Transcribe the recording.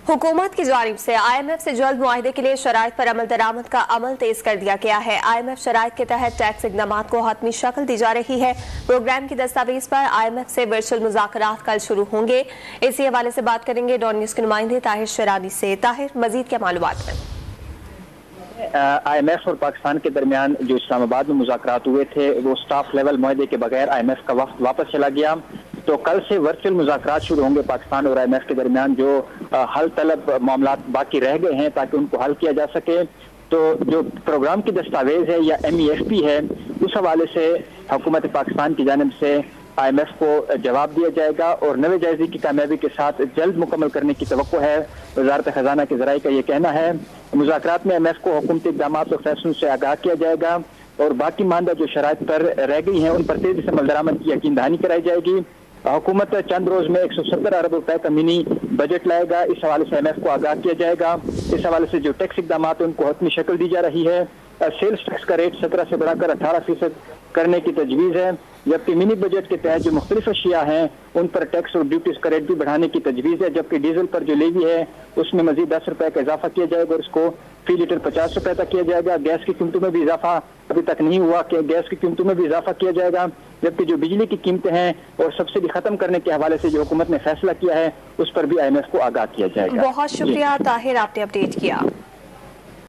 हुकूमत की जानिब से IMF से जल्द मुआहदे के लिए शराइत पर अमल दरामद का अमल तेज कर दिया गया है। IMF शराइत के तहत टैक्स इक़दामात को हतमी शक्ल दी जा रही है। प्रोग्राम की दस्तावेज पर IMF से वर्चुअल मुज़ाकरात कल शुरू होंगे। इसी हवाले से बात करेंगे डॉन न्यूज़ के नुमाइंदे ताहिर शरानी से। ताहिर, मजीद क्या मालूमात हैं? IMF और पाकिस्तान के दरमियान जो इस्लामाबाद में मुज़ाकरात हुए थे वो स्टाफ लेवल मुआहदे के बगैर IMF का वक्त वापस चला गया। तो कल से वर्चुअल मुज़ाकरात शुरू होंगे पाकिस्तान और IMF के दरमियान, जो हल तलब मामलात बाकी रह गए हैं ताकि उनको हल किया जा सके। तो जो प्रोग्राम की दस्तावेज है या MEFP है, उस हवाले से हुकूमत पाकिस्तान की जानिब से IMF को जवाब दिया जाएगा और नवे जायजे की कामयाबी के साथ जल्द मुकम्मल करने की तवक्को है। वज़ारत ख़ज़ाना के ज़राए का ये कहना है मुज़ाकरात में IMF को हुकूमती इक़दामात और फैसलों से आगाह किया जाएगा और बाकी मानदा जो शराइत पर रह गई हैं उन पर तेजी से अमल दरामद की यकीन दहानी कराई जाएगी। हुकूमत चंद रोज में 170 अरब रुपए का मिनी बजट लाएगा। इस हवाले से IMF को आगाह किया जाएगा। इस हवाले से जो टैक्स इक़दामात उनको हतमी शक्ल दी जा रही है। सेल्स टैक्स का रेट 17 से बढ़ाकर 18% करने की तजवीज़ है, जबकि मिनी बजट के तहत जो मुख्तलिफ अशिया हैं उन पर टैक्स और ड्यूटीज का रेट भी बढ़ाने की तजवीज़ है। जबकि डीजल पर जो लेवी है उसमें मजीद 10 रुपए का इजाफा किया जाएगा और इसको फी लीटर 50 रुपए तक किया जाएगा। गैस की कीमतों में भी इजाफा अभी तक नहीं हुआ कि गैस की कीमतों में भी इजाफा किया जाएगा। जबकि जो बिजली की कीमतें हैं और सब्सिडी खत्म करने के हवाले से जो हुकूमत ने फैसला किया है उस पर भी IMF को आगाह किया जाएगा। बहुत शुक्रिया ताहिर, आपने अपडेट किया।